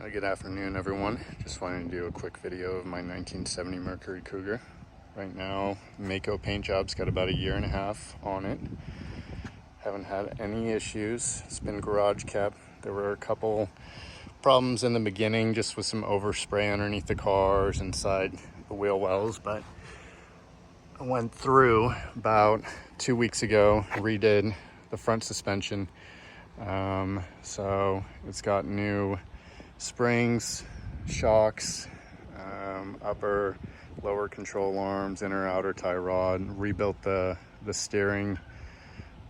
Good afternoon, everyone. Just wanted to do a quick video of my 1970 Mercury Cougar. Right now, Mako paint job's got about 1.5 years on it. Haven't had any issues. It's been garage kept. There were a couple problems in the beginning, just with some overspray underneath the cars, inside the wheel wells, but I went through about 2 weeks ago, redid the front suspension. So it's got new springs, shocks, upper, lower control arms, inner, outer tie rod, rebuilt the steering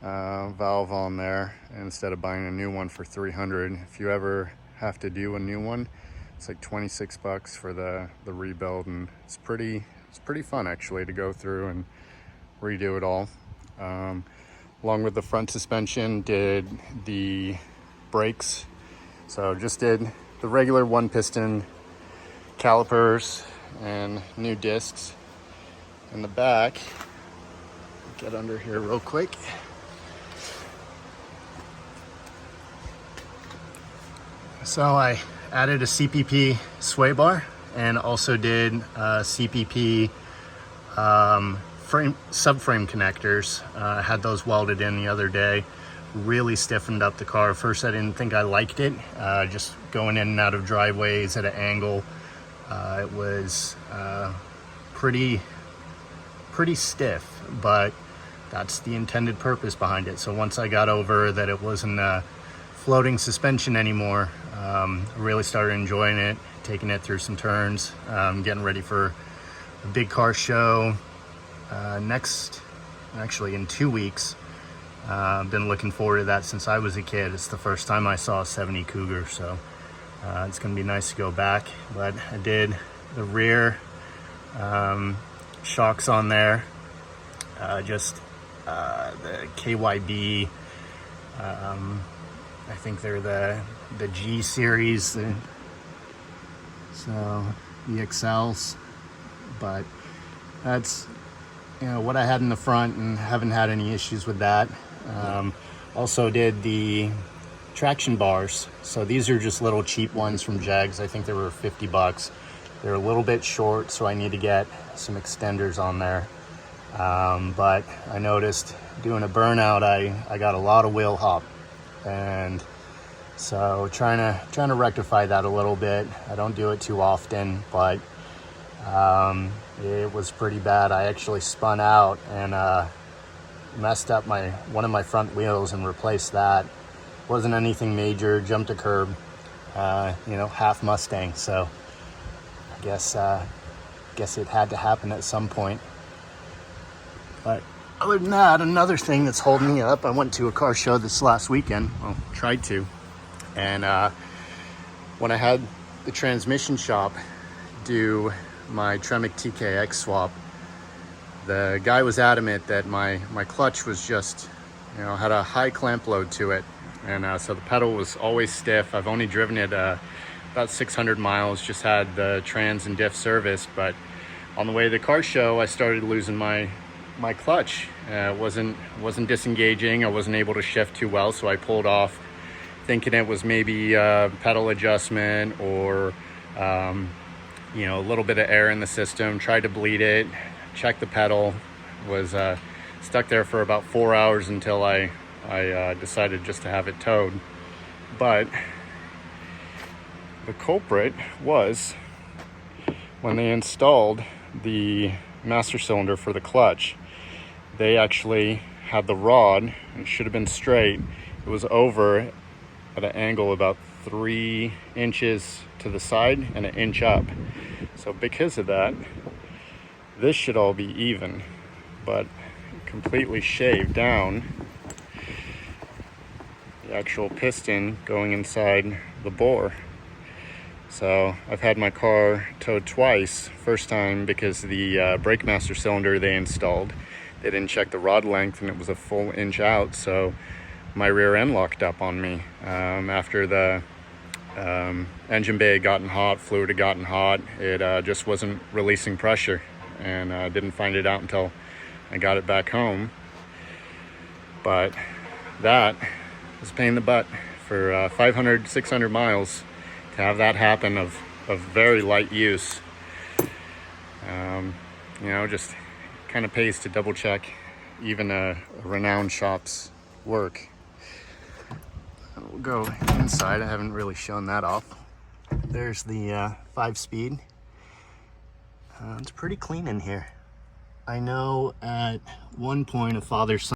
valve on there instead of buying a new one for $300. If you ever have to do a new one, it's like $26 for the rebuild, and it's pretty fun actually to go through and redo it all. Along with the front suspension, did the brakes. So just did the regular one piston calipers and new discs. In the back, get under here real quick. So I added a CPP sway bar and also did CPP subframe connectors. Had those welded in the other day. Really stiffened up the car. First, I didn't think I liked it. Just going in and out of driveways at an angle, it was pretty stiff, but that's the intended purpose behind it. So once I got over that it wasn't floating suspension anymore, I really started enjoying it, taking it through some turns, getting ready for a big car show actually in 2 weeks. I've been looking forward to that since I was a kid. It's the first time I saw a 70 Cougar, so it's gonna be nice to go back. But I did the rear shocks on there, just the KYB, I think they're the G series, so the XLs, but that's what I had in the front, and haven't had any issues with that. Also did the traction bars. So these are just little cheap ones from Jags. I think they were $50. They're a little bit short, so I need to get some extenders on there. But I noticed doing a burnout, I got a lot of wheel hop, and so trying to rectify that a little bit. I don't do it too often, but it was pretty bad. I actually spun out and messed up one of my front wheels and replaced that. Wasn't anything major. Jumped a curb, half Mustang, so I guess it had to happen at some point. But other than that, another thing that's holding me up, I went to a car show this last weekend. Well, tried to, and when I had the transmission shop do my Tremec TKX swap, the guy was adamant that my clutch was just, had a high clamp load to it, and so the pedal was always stiff. I've only driven it about 600 miles, just had the trans and diff service, but on the way to the car show, I started losing my clutch. Wasn't disengaging. I wasn't able to shift too well, so I pulled off, thinking it was maybe pedal adjustment or a little bit of air in the system. Tried to bleed it, checked the pedal, was stuck there for about 4 hours until I decided just to have it towed. But the culprit was when they installed the master cylinder for the clutch. They actually had the rod, it should have been straight, it was over at an angle about 3 inches to the side and 1 inch up. So because of that, this should all be even, but completely shaved down the actual piston going inside the bore. So I've had my car towed twice. First time because the brake master cylinder they installed, they didn't check the rod length and it was a full 1 inch out, so my rear end locked up on me. After the engine bay had gotten hot, fluid had gotten hot, it just wasn't releasing pressure, and I didn't find it out until I got it back home. But that was a pain in the butt for 500, 600 miles to have that happen of very light use. You know, just kind of pays to double check even a renowned shop's work. We'll go inside. I haven't really shown that off. There's the 5-speed. It's pretty clean in here. I know at one point a father-son